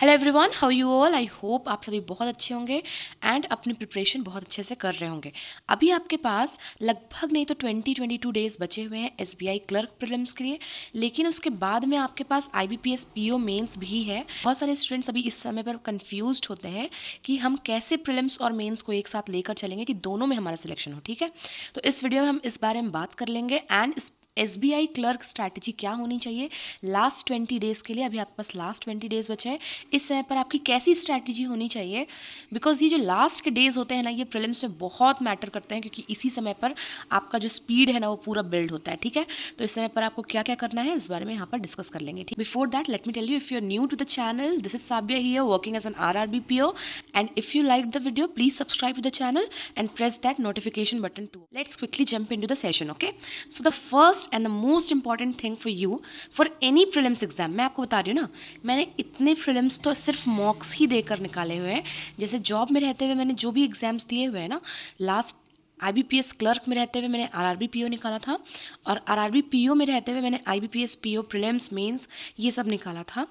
Hello everyone, how you all. I hope आप सभी बहुत अच्छे होंगे एंड अपनी प्रिपरेशन बहुत अच्छे से कर रहे होंगे। अभी आपके पास लगभग नहीं तो 22 डेज बचे हुए हैं एसबीआई क्लर्क प्रीलिम्स के लिए, लेकिन उसके बाद में आपके पास आईबीपीएस पीओ मेंस भी है। बहुत सारे स्टूडेंट्स अभी इस समय पर कंफ्यूज्ड होते हैं कि हम कैसे प्रीलिम्स और मेंस को एक साथ लेकर चलेंगे कि दोनों में हमारा सिलेक्शन हो। ठीक है, तो इस वीडियो में हम इस बारे में बात कर लेंगे एंड एसबीआई क्लर्क स्ट्रैटेजी क्या होनी चाहिए लास्ट 20 डेज के लिए। अभी आपके पास लास्ट 20 डेज बचे हैं, इस समय पर आपकी कैसी स्ट्रैटेजी होनी चाहिए, बिकॉज ये जो लास्ट के डेज होते हैं ना, ये प्रीलिम्स में बहुत मैटर करते हैं, क्योंकि इसी समय पर आपका जो स्पीड है ना वो पूरा बिल्ड होता है। ठीक है, तो इस समय पर आपको क्या क्या करना है इस बारे में यहाँ पर डिस्कस कर लेंगे। ठीक, before that let me tell you, if you are new to the channel, this is Sabiya here working as an RRBPO, and if you liked the video, please subscribe to the channel and press that notification button too. Let's quickly jump into the session, okay? So the first and the most important thing for you for any prelims exam, मैं आपको बता रही हूँ ना, मैंने इतने prelims तो सिर्फ मॉक्स ही देकर निकाले हुए हैं। जैसे जॉब में रहते हुए मैंने जो भी एग्जाम्स दिए हुए हैं ना, लास्ट आईबीपीएस क्लर्क में रहते हुए मैंने आरआरबीपीओ निकाला था, और आरआरबीपीओ में रहते हुए मैंने आईबीपीएस पीओ प्रीलिम्स मेंस ये सब निकाला था।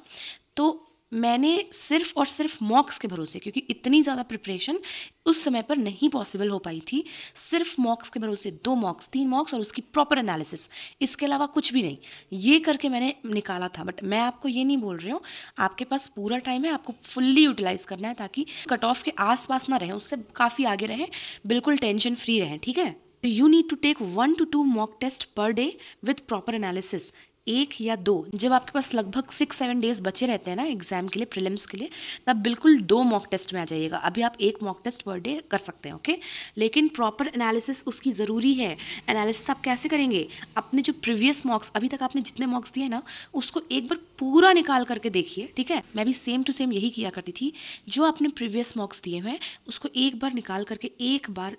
तो मैंने सिर्फ और सिर्फ मॉक्स के भरोसे, क्योंकि इतनी ज़्यादा प्रिपरेशन उस समय पर नहीं पॉसिबल हो पाई थी, सिर्फ मॉक्स के भरोसे 2 मॉक्स 3 मॉक्स और उसकी प्रॉपर एनालिसिस, इसके अलावा कुछ भी नहीं, ये करके मैंने निकाला था। बट मैं आपको ये नहीं बोल रही हूँ, आपके पास पूरा टाइम है, आपको फुल्ली यूटिलाइज करना है ताकि कट ऑफ के आसपास ना रहें, उससे काफ़ी आगे रहें, बिल्कुल टेंशन फ्री रहें। ठीक है, you need to take 1 to 2 mock test per day with proper analysis, 1 या 2। जब आपके पास लगभग 6-7 डेज बचे रहते हैं ना एग्जाम के लिए, प्रीलिम्स के लिए, तब बिल्कुल 2 मॉक टेस्ट में आ जाइएगा। अभी आप 1 मॉक टेस्ट पर डे कर सकते हैं, ओके, लेकिन प्रॉपर एनालिसिस उसकी ज़रूरी है। एनालिसिस आप कैसे करेंगे, अपने जो प्रीवियस मॉक्स अभी तक आपने जितने मॉक्स दिए ना, उसको एक बार पूरा निकाल करके देखिए। ठीक है, मैं भी सेम टू सेम यही किया करती थी। जो आपने प्रीवियस मॉक्स दिए हुए हैं उसको एक बार निकाल करके एक बार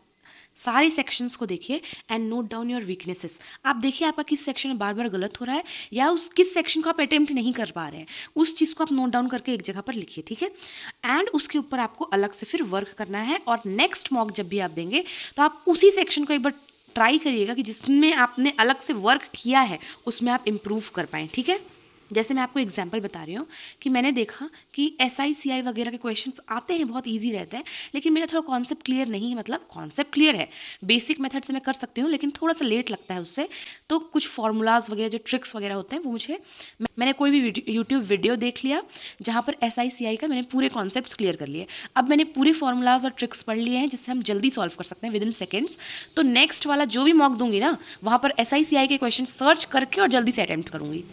सारे सेक्शंस को देखिए and note down your weaknesses. आप देखिए आपका किस सेक्शन में बार बार गलत हो रहा है, या उस किस सेक्शन को आप अटेम्प्ट नहीं कर पा रहे हैं, उस चीज़ को आप नोट डाउन करके एक जगह पर लिखिए। ठीक है, एंड उसके ऊपर आपको अलग से फिर वर्क करना है, और नेक्स्ट मॉक जब भी आप देंगे तो आप उसी सेक्शन को एक बार ट्राई करिएगा कि जिसमें आपने अलग से वर्क किया है उसमें आप इम्प्रूव कर पाएँ। ठीक है, जैसे मैं आपको एग्जांपल बता रही हूँ कि मैंने देखा कि SICI वगैरह के क्वेश्चंस आते हैं, बहुत इजी रहते हैं, लेकिन मेरा थोड़ा कॉन्सेप्ट क्लियर नहीं है। मतलब कॉन्सेप्ट क्लियर है, बेसिक मेथड से मैं कर सकती हूँ, लेकिन थोड़ा सा लेट लगता है उससे। तो कुछ फार्मूलाज वगैरह जो ट्रिक्स वगैरह होते हैं वो मैंने कोई भी यूट्यूब वीडियो देख लिया जहाँ पर SICI का मैंने पूरे कॉन्सेप्ट क्लियर कर लिए। अब मैंने पूरे फार्मूलाज और ट्रिक्स पढ़ लिए हैं जिससे हम जल्दी सॉल्व कर सकते हैं विद इन सेकेंड्स। तो नेक्स्ट वाला जो भी मॉक दूंगी ना, वहाँ पर SICI के क्वेश्चन सर्च करके और जल्दी से अटैम्प्ट करूँगी।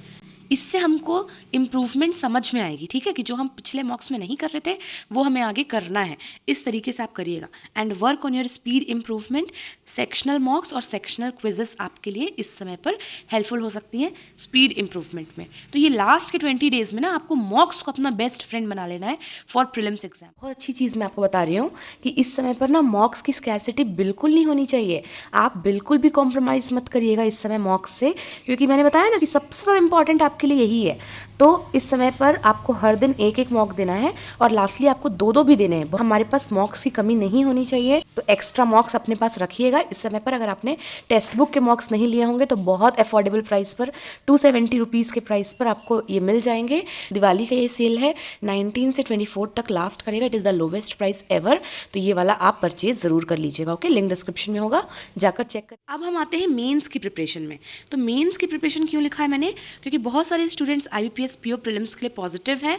इससे हमको इम्प्रूवमेंट समझ में आएगी। ठीक है, कि जो हम पिछले मॉक्स में नहीं कर रहे थे वो हमें आगे करना है। इस तरीके से आप करिएगा and work on your speed improvement. Sectional मॉक्स और सेक्शनल क्विजेस आपके लिए इस समय पर हेल्पफुल हो सकती हैं स्पीड इम्प्रूवमेंट में। तो ये लास्ट के 20 डेज में ना आपको मॉक्स को अपना बेस्ट फ्रेंड बना लेना है फॉर प्रीलिम्स एग्जाम। बहुत अच्छी चीज़ मैं आपको बता रही हूँ कि इस समय पर ना मॉक्स की स्कैरसिटी बिल्कुल नहीं होनी चाहिए। आप बिल्कुल भी कॉम्प्रोमाइज़ मत करिएगा इस समय मॉक्स से, क्योंकि मैंने बताया ना कि सबसे ज़्यादा इंपॉर्टेंट आपके लिए यही है। तो इस समय पर आपको हर दिन 1-1 मॉक देना है, और लास्टली आपको 2-2 भी देने हैं। हमारे पास मॉक्स की कमी नहीं होनी चाहिए, तो एक्स्ट्रा मॉक्स अपने पास रखिएगा इस समय पर। अगर आपने टेक्स्ट बुक के मॉक्स नहीं लिए होंगे तो बहुत अफोर्डेबल प्राइस पर 270 रुपीज़ के प्राइस पर आपको ये मिल जाएंगे। दिवाली का ये सेल है, 19 से 24 तक लास्ट करेगा। It is the lowest price ever. तो ये वाला आप परचेज ज़रूर कर लीजिएगा, ओके, लिंक डिस्क्रिप्शन में होगा, जाकर चेक कर। अब हम आते हैं मेंस की प्रिपरेशन में। तो मेंस की प्रिपरेशन क्यों लिखा है मैंने, क्योंकि बहुत सारे स्टूडेंट्स IBPS PO प्रीलिम्स के लिए पॉजिटिव हैं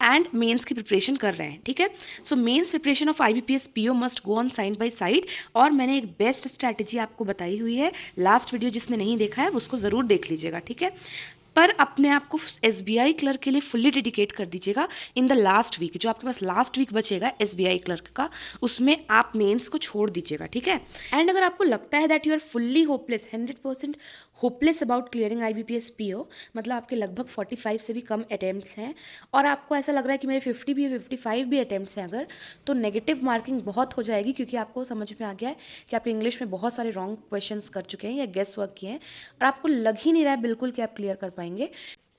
एंड मेंस की प्रिपरेशन कर रहे हैं। ठीक है, so mains preparation of IBPS PO must go on side by side, और मैंने एक बेस्ट स्ट्रैटेजी आपको बताई हुई है। लास्ट वीडियो जिसने नहीं देखा है उसको ज़रूर देख लीजिएगा। ठीक है, पर अपने आप को SBI क्लर्क के लिए फुल्ली डेडिकेट कर दीजिएगा इन द लास्ट वीक। जो आपके पास लास्ट वीक बचेगा SBI क्लर्क का, उसमें आप मेंस को छोड़ दीजिएगा। ठीक है, एंड अगर आपको लगता है that you are fully hopeless, 100% hopeless about clearing IBPS PO, मतलब आपके लगभग 45 से भी कम अटैम्प्ट्स हैं, और आपको ऐसा लग रहा है कि मेरे 50 भी 55 भी अटैम्प्ट्स हैं अगर, तो नेगेटिव मार्किंग बहुत हो जाएगी, क्योंकि आपको समझ में आ गया है कि आप इंग्लिश में बहुत सारे रॉन्ग क्वेश्चंस कर चुके हैं या गेस वर्क किए हैं, और आपको लग ही नहीं रहा है बिल्कुल कि आप क्लियर कर पाएंगे।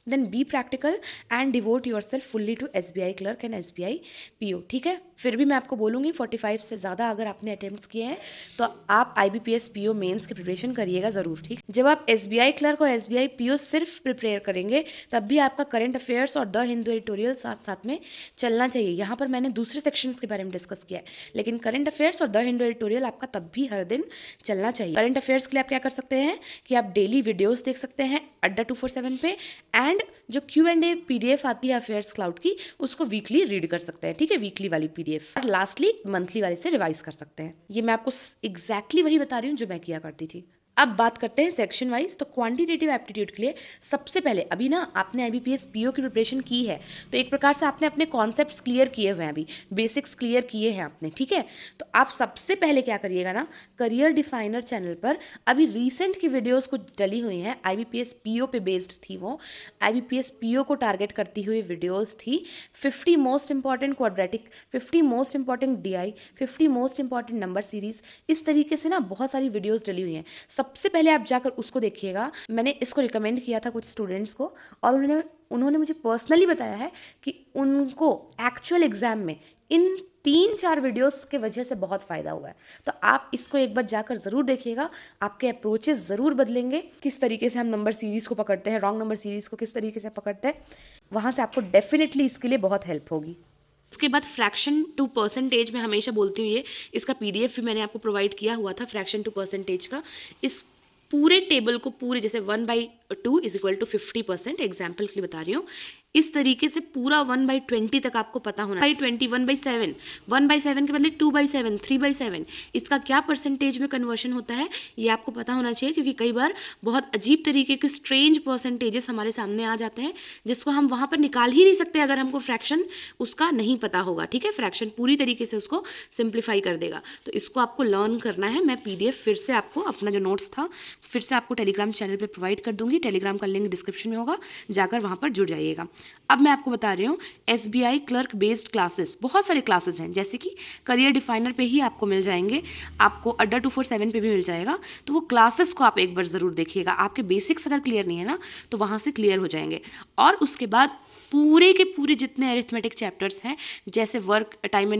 Then be practical and devote yourself fully to SBI clerk and SBI PO, ठीक है। फिर भी मैं आपको बोलूँगी 45 से ज़्यादा अगर आपने अटेम्प्ट्स किए हैं तो आप IBPS PO मेंस की प्रिपरेशन करिएगा ज़रूर, ठीक। जब आप SBI क्लर्क और SBI PO सिर्फ प्रिपेयर करेंगे तब भी आपका करंट अफेयर्स और द हिंदू एडिटोरियल साथ साथ में चलना चाहिए। यहाँ पर मैंने दूसरे सेक्शंस के बारे में डिस्कस किया है, लेकिन करंट अफेयर्स और द हिंदू एडिटोरियल आपका तब भी हर दिन चलना चाहिए। करंट अफेयर्स के लिए आप क्या कर सकते हैं कि आप डेली वीडियोस देख सकते हैं अड्डा 247 पे, एंड जो Q&A PDF आती है अफेयर्स क्लाउड की उसको वीकली रीड कर सकते हैं, ठीक है, वीकली वाली PDF। और लास्टली मंथली वाले से रिवाइज कर सकते हैं। ये मैं आपको एग्जैक्टली वही बता रही हूँ जो मैं किया करती थी। अब बात करते हैं सेक्शन वाइज। तो क्वांटिटेटिव एप्टीट्यूड के लिए सबसे पहले अभी ना आपने IBPS PO की प्रिपरेशन की है तो एक प्रकार से आपने अपने कॉन्सेप्ट्स क्लियर किए हुए हैं, अभी बेसिक्स क्लियर किए हैं आपने, ठीक है। तो आप सबसे पहले क्या करिएगा ना, करियर डिफाइनर चैनल पर अभी रिसेंट की वीडियोस कुछ डली हुई हैं, IBPS PO पे बेस्ड थी वो, IBPS PO को टारगेट करती हुई वीडियोस थी। 50 most important quadratic, 50 most important DI, 50 most important number series, इस तरीके से ना बहुत सारी वीडियोस डली हुई हैं। सबसे पहले आप जाकर उसको देखिएगा। मैंने इसको रिकमेंड किया था कुछ स्टूडेंट्स को और उन्होंने मुझे पर्सनली बताया है कि उनको एक्चुअल एग्जाम में इन 3-4 वीडियोस के वजह से बहुत फ़ायदा हुआ है। तो आप इसको एक बार जाकर ज़रूर देखिएगा, आपके अप्रोचेस ज़रूर बदलेंगे। किस तरीके से हम नंबर सीरीज़ को पकड़ते हैं, रॉन्ग नंबर सीरीज़ को किस तरीके से पकड़ते हैं, वहाँ से आपको डेफिनेटली इसके लिए बहुत हेल्प होगी। उसके बाद फ्रैक्शन टू परसेंटेज मैं हमेशा बोलती हूँ, ये इसका PDF भी मैंने आपको प्रोवाइड किया हुआ था फ्रैक्शन टू परसेंटेज का। इस पूरे टेबल को पूरे जैसे 1/2 इज इक्वल टू 50%, एग्जाम्पल के लिए बता रही हूँ, इस तरीके से पूरा 1/20 तक आपको पता होना है। 1/20, 1/7, 1/7 के बदले 2/7, 3/7, इसका क्या परसेंटेज में कन्वर्शन होता है ये आपको पता होना चाहिए, क्योंकि कई बार बहुत अजीब तरीके के स्ट्रेंज परसेंटेजेस हमारे सामने आ जाते हैं जिसको हम वहाँ पर निकाल ही नहीं सकते अगर हमको फ्रैक्शन उसका नहीं पता होगा, ठीक है। फ्रैक्शन पूरी तरीके से उसको सिंप्लीफाई कर देगा, तो इसको आपको लर्न करना है। मैं PDF फिर से आपको अपना जो नोट्स था फिर से आपको टेलीग्राम चैनल पे प्रोवाइड कर दूंगी, टेलीग्राम का लिंक डिस्क्रिप्शन में होगा, जाकर वहाँ पर जुड़ जाइएगा। अब मैं आपको बता रही हूँ SBI क्लर्क बेस्ड क्लासेस, बहुत सारे क्लासेस हैं, जैसे कि करियर डिफाइनर पे ही आपको मिल जाएंगे, आपको अड्डा 247 पे भी मिल जाएगा। तो वो क्लासेस को आप एक बार ज़रूर देखिएगा, आपके बेसिक्स अगर क्लियर नहीं है ना तो वहाँ से क्लियर हो जाएंगे। और उसके बाद पूरे के पूरे जितने अरिथमेटिक चैप्टर्स हैं, जैसे वर्क, टाइम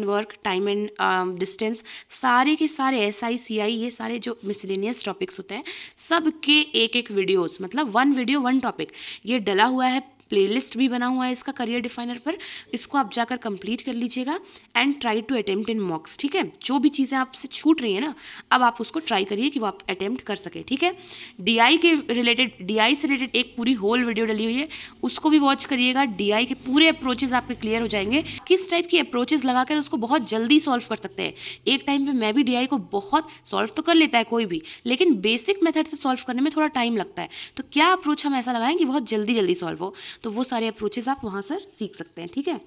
एंड डिस्टेंस, सारे के सारे SI CI, ये सारे जो मिसलेनियस टॉपिक्स होते हैं सब के एक वीडियोस, मतलब 1 वीडियो 1 टॉपिक, ये डला हुआ है। प्लेलिस्ट भी बना हुआ है इसका करियर डिफाइनर पर, इसको आप जाकर कंप्लीट कर लीजिएगा and try to attempt in mocks, ठीक है। जो भी चीज़ें आपसे छूट रही है ना अब आप उसको ट्राई करिए कि वो आप अटेम्प्ट कर सके, ठीक है। DI से रिलेटेड एक पूरी होल वीडियो डली हुई है, उसको भी वॉच करिएगा। DI के पूरे अप्रोचेस आपके क्लियर हो जाएंगे, किस टाइप की अप्रोचेस लगाकर उसको बहुत जल्दी सॉल्व कर सकते हैं। एक टाइम पे मैं भी DI को बहुत सॉल्व तो कर लेता है कोई भी, लेकिन बेसिक मेथड से सॉल्व करने में थोड़ा टाइम लगता है। तो क्या अप्रोच हम ऐसा लगाएं कि बहुत जल्दी सॉल्व हो, तो वो सारे अप्रोचेस आप वहाँ से सीख सकते हैं, ठीक है।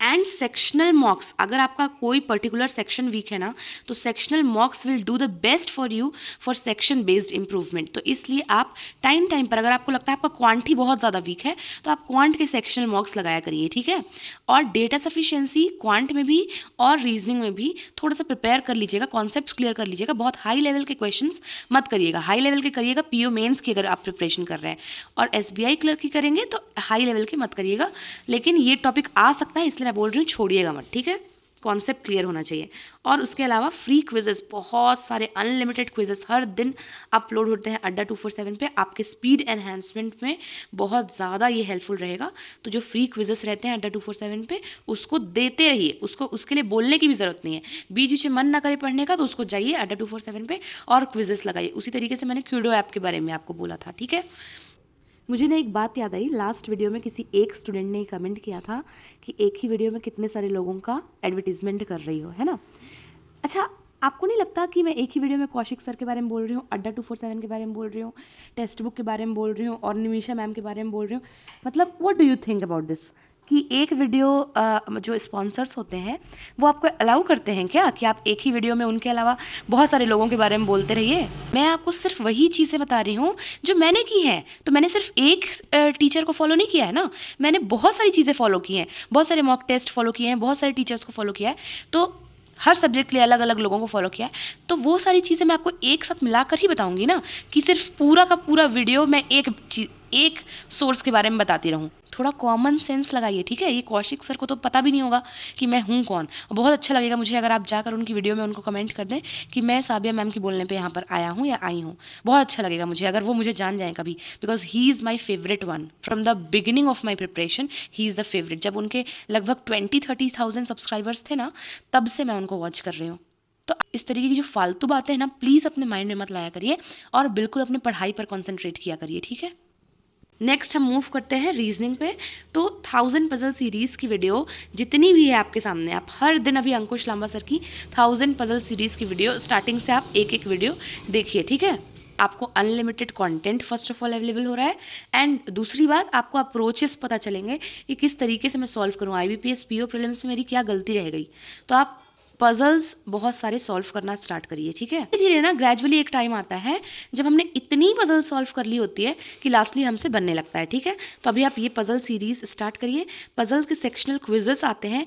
एंड सेक्शनल मॉक्स, अगर आपका कोई पर्टिकुलर सेक्शन वीक है ना तो sectional मॉक्स will do the best for you for section based improvement. तो इसलिए आप टाइम पर अगर आपको लगता है आपका क्वांट ही बहुत ज़्यादा वीक है तो आप क्वांट के सेक्शनल मॉक्स लगाया करिए, ठीक है। और डेटा सफिशिएंसी क्वांट में भी और रीजनिंग में भी थोड़ा सा प्रिपेयर कर लीजिएगा, कॉन्सेप्ट्स क्लियर कर लीजिएगा, बहुत हाई लेवल के क्वेश्चंस मत करिएगा, हाई लेवल के करिएगा PO मेंस की अगर आप प्रिपरेशन कर रहे हैं, और SBI क्लर्क की करेंगे तो हाई लेवल के मत करिएगा। लेकिन ये टॉपिक आ सकता है इसलिए मैं बोल रही हूँ छोड़िएगा मत, ठीक है। कॉन्सेप्ट क्लियर होना चाहिए। और उसके अलावा फ्री क्विजेस, बहुत सारे अनलिमिटेड क्विजेस हर दिन अपलोड होते हैं अड्डा 247 पे, आपके स्पीड एनहांसमेंट में बहुत ज़्यादा ये हेल्पफुल रहेगा। तो जो फ्री क्विजेस रहते हैं अड्डा 247 पे उसको देते रहिए, उसके लिए बोलने की भी ज़रूरत नहीं है। बीच बीच में मन ना करे पढ़ने का तो उसको जाइए अड्डा 247 पे और क्विजेस लगाइए। उसी तरीके से मैंने क्यूडो ऐप के बारे में आपको बोला था, ठीक है। मुझे ना एक बात याद आई, लास्ट वीडियो में किसी एक स्टूडेंट ने कमेंट किया था कि एक ही वीडियो में कितने सारे लोगों का एडवर्टीजमेंट कर रही हो, है ना। अच्छा, आपको नहीं लगता कि मैं एक ही वीडियो में कौशिक सर के बारे में बोल रही हूँ, अड्डा 247 के बारे में बोल रही हूँ, टेक्स्ट बुक के बारे में बोल रही हूँ और निमिषा मैम के बारे में बोल रही हूँ? मतलब what do you think about this कि एक वीडियो जो स्पॉन्सर्स होते हैं वो आपको अलाउ करते हैं क्या कि आप एक ही वीडियो में उनके अलावा बहुत सारे लोगों के बारे में बोलते रहिए? मैं आपको सिर्फ वही चीज़ें बता रही हूँ जो मैंने की हैं। तो मैंने सिर्फ एक टीचर को फॉलो नहीं किया है ना, मैंने बहुत सारी चीज़ें फॉलो की हैं, बहुत सारे मॉक टेस्ट फॉलो किए हैं, बहुत सारे टीचर्स को फॉलो किया है, तो हर सब्जेक्ट के लिए अलग अलग लोगों को फॉलो किया है। तो वो सारी चीज़ें मैं आपको एक साथ मिलाकर ही बताऊंगी ना कि सिर्फ पूरा का पूरा वीडियो मैं एक सोर्स के बारे में बताती रहूँ? थोड़ा कॉमन सेंस लगाइए, ठीक है? ये कौशिक सर को तो पता भी नहीं होगा कि मैं हूँ कौन। बहुत अच्छा लगेगा मुझे अगर आप जाकर उनकी वीडियो में उनको कमेंट कर दें कि मैं साबिया मैम के बोलने पे यहाँ पर आया हूँ या आई हूँ। बहुत अच्छा लगेगा मुझे अगर वो मुझे जान जाएँ कभी, because he is my favourite one from the beginning of my preparation. He is the favourite. जब उनके लगभग 20-30,000 सब्सक्राइबर्स थे ना, तब से मैं उनको वॉच कर रही हूँ। तो इस तरीके की जो फालतू बातें हैं ना, प्लीज़ अपने माइंड में मत लाया करिए और बिल्कुल अपनी पढ़ाई पर कॉन्सेंट्रेट किया करिए, ठीक है? नेक्स्ट हम मूव करते हैं रीजनिंग पे। तो 1000 पजल सीरीज़ की वीडियो जितनी भी है आपके सामने, आप हर दिन अभी अंकुश लांबा सर की 1000 पजल सीरीज़ की वीडियो स्टार्टिंग से आप एक एक वीडियो देखिए, ठीक है? आपको unlimited content first of all available हो रहा है, एंड दूसरी बात आपको अप्रोचेस पता चलेंगे कि किस तरीके से मैं सॉल्व करूँ। IBPS PO प्रीलिम्स में मेरी क्या गलती रह गई, तो आप पजल्स बहुत सारे सॉल्व करना स्टार्ट करिए, ठीक है? धीरे धीरे ना ग्रेजुअली एक टाइम आता है जब हमने इतनी पजल सॉल्व कर ली होती है कि लास्टली हमसे बनने लगता है, ठीक है? तो अभी आप ये पजल सीरीज स्टार्ट करिए। पजल के सेक्शनल क्विजेस आते हैं,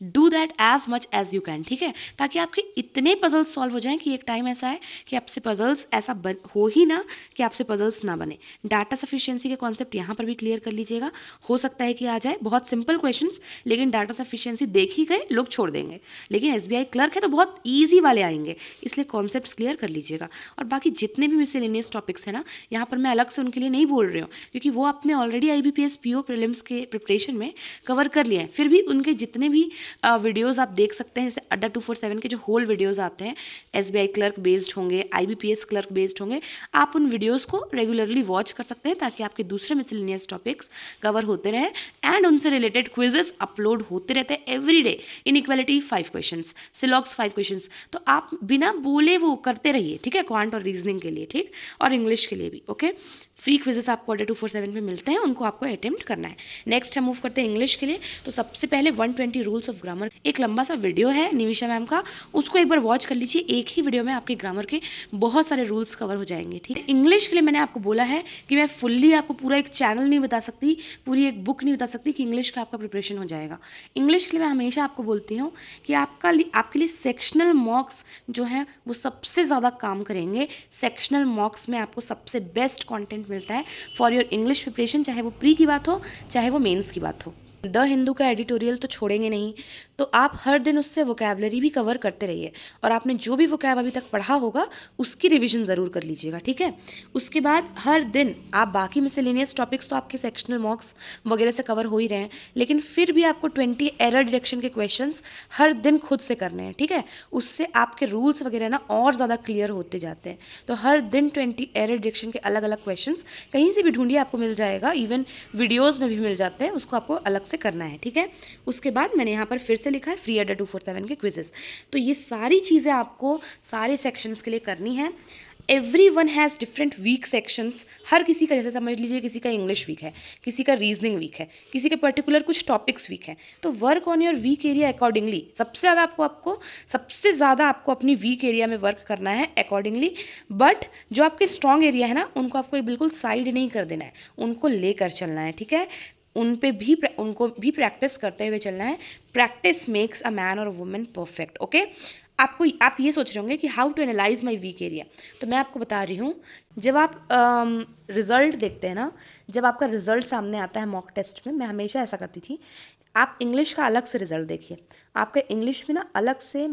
do that as much as you can, ठीक है? ताकि आपके इतने पजल्स सॉल्व हो जाएं कि एक टाइम ऐसा है कि आपसे पजल्स ऐसा हो ही ना कि आपसे पजल्स ना बने। डाटा सफिशिएंसी के कॉन्सेप्ट यहाँ पर भी क्लियर कर लीजिएगा। हो सकता है कि आ जाए बहुत सिंपल क्वेश्चंस, लेकिन डाटा सफिशिएंसी देख ही गए लोग छोड़ देंगे, लेकिन SBI क्लर्क है तो बहुत ईजी वाले आएंगे, इसलिए कॉन्सेप्ट्स क्लियर कर लीजिएगा। और बाकी जितने भी मिसलेनियस टॉपिक्स हैं ना, यहाँ पर मैं अलग से उनके लिए नहीं बोल रही हूँ, क्योंकि वो आपने ऑलरेडी IBPS PO प्रीलिम्स के प्रिपरेशन में कवर कर लिए हैं। फिर भी उनके जितने भी वीडियोस आप देख सकते हैं, जैसे अड्डा 247 के जो होल वीडियोस आते हैं, SBI क्लर्क बेस्ड होंगे, IBPS क्लर्क बेस्ड होंगे, आप उन वीडियोस को रेगुलरली वॉच कर सकते हैं ताकि आपके दूसरे मिसलेनियस टॉपिक्स कवर होते रहें एंड उनसे रिलेटेड क्विजेस अपलोड होते रहते हैं every day. Inequality 5 questions, syllogism 5 questions, तो आप बिना बोले वो करते रहिए, ठीक है? क्वांट और रीजनिंग के लिए, ठीक, और इंग्लिश के लिए भी, ओके? फ्री क्विजेस आपको अड्डा 247 पे मिलते हैं, उनको आपको अटेम्प्ट करना है। नेक्स्ट हम मूव करते हैं इंग्लिश के लिए। तो सबसे पहले 120 रूल्स ऑफ ग्रामर, एक लंबा सा वीडियो है निविशा मैम का, उसको एक बार वॉच कर लीजिए। एक ही वीडियो में आपके ग्रामर के बहुत सारे रूल्स कवर हो जाएंगे, ठीक है? इंग्लिश के लिए मैंने आपको बोला है कि मैं फुल्ली आपको पूरा एक चैनल नहीं बता सकती, पूरी एक बुक नहीं बता सकती कि इंग्लिश का आपका प्रिपरेशन हो जाएगा। इंग्लिश के लिए मैं हमेशा आपको बोलती हूँ कि आपके लिए सेक्शनल मॉक्स जो है वो सबसे ज़्यादा काम करेंगे। सेक्शनल मॉक्स में आपको सबसे बेस्ट कॉन्टेंट मिलता है फॉर योर इंग्लिश प्रिपरेशन, चाहे वो प्री की बात हो चाहे वो मेंस की बात हो। द हिंदू का एडिटोरियल तो छोड़ेंगे नहीं, तो आप हर दिन उससे वोकैबलरी भी कवर करते रहिए, और आपने जो भी वोकैब अभी तक पढ़ा होगा उसकी रिवीजन ज़रूर कर लीजिएगा, ठीक है? उसके बाद हर दिन आप बाकी मिसलेनियस टॉपिक्स तो आपके सेक्शनल मॉक्स वगैरह से कवर हो ही रहे हैं, लेकिन फिर भी आपको 20 एरर डिटेक्शन के क्वेश्चंस हर दिन खुद से करने हैं, ठीक है? उससे आपके रूल्स वगैरह ना और ज़्यादा क्लियर होते जाते हैं। तो हर दिन 20 एरर डिटेक्शन के अलग अलग क्वेश्चंस कहीं से भी ढूंढिए, आपको मिल जाएगा, इवन वीडियोज़ में भी मिल जाते हैं, उसको आपको अलग से करना है, ठीक है? उसके बाद मैंने यहाँ पर फिर से लिखा है फ्री अड्डा 247 के क्विजेस। तो ये सारी चीज़ें आपको सारे सेक्शंस के लिए करनी है। Everyone has different weak sections. हर किसी का, जैसे समझ लीजिए किसी का इंग्लिश वीक है, किसी का रीजनिंग वीक है, किसी के पर्टिकुलर कुछ टॉपिक्स वीक हैं, तो work on your weak area accordingly. सबसे ज़्यादा आपको अपनी वीक एरिया में वर्क करना है अकॉर्डिंगली, बट जो आपके स्ट्रॉन्ग एरिया है ना, उनको आपको बिल्कुल साइड नहीं कर देना है, उनको लेकर चलना है, ठीक है? उनको भी प्रैक्टिस करते हुए चलना है। प्रैक्टिस मेक्स अ मैन और अ वुमन परफेक्ट, ओके? आप ये सोच रहे होंगे कि how to analyse my weak area, तो मैं आपको बता रही हूँ। जब आप रिज़ल्ट देखते हैं ना, जब आपका रिज़ल्ट सामने आता है मॉक टेस्ट में, मैं हमेशा ऐसा करती थी, आप इंग्लिश का अलग से रिज़ल्ट देखिए, आपका इंग्लिश में ना अलग से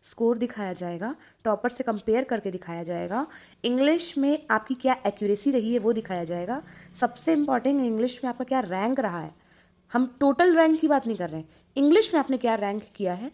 स्कोर दिखाया जाएगा, टॉपर से कंपेयर करके दिखाया जाएगा। इंग्लिश में आपकी क्या एक्यूरेसी रही है वो दिखाया जाएगा। सबसे इम्पॉर्टेंट, इंग्लिश में आपका क्या रैंक रहा है। हम टोटल रैंक की बात नहीं कर रहे हैं, इंग्लिश में आपने क्या रैंक किया है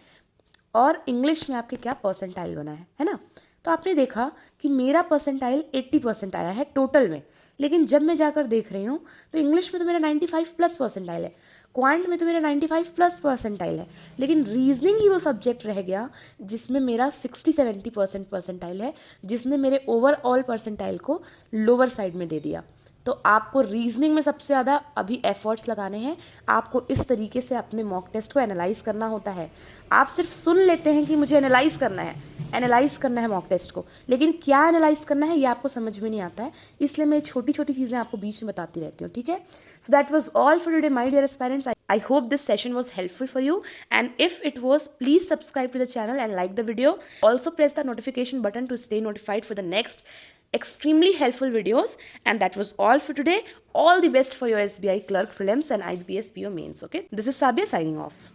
और इंग्लिश में आपके क्या परसेंटाइल बना है ना? तो आपने देखा कि मेरा परसेंटाइल 80% आया है टोटल में, लेकिन जब मैं जाकर देख रही हूँ तो इंग्लिश में तो मेरा 95 प्लस परसेंटाइल है, क्वांट में तो मेरा 95 प्लस परसेंटाइल है, लेकिन रीजनिंग ही वो सब्जेक्ट रह गया जिसमें मेरा 60-70% परसेंटाइल है, जिसने मेरे ओवरऑल परसेंटाइल को लोअर साइड में दे दिया। तो आपको रीजनिंग में सबसे ज़्यादा अभी एफर्ट्स लगाने हैं। आपको इस तरीके से अपने मॉक टेस्ट को एनालाइज करना होता है। आप सिर्फ सुन लेते हैं कि मुझे एनालाइज करना है मॉक टेस्ट को, लेकिन क्या एनालाइज करना है ये आपको समझ में नहीं आता है, इसलिए मैं छोटी छोटी चीज़ें आपको बीच में बताती रहती हूँ, ठीक है? So that was all for today my dear aspirants. I hope this session was helpful for you, and if it was, please subscribe to the channel and like the video. Also press the notification button to stay notified for the next extremely helpful videos. And that was all for today. All the best for your SBI clerk prelims and IBPS PO mains. Okay, this is Sabia signing off.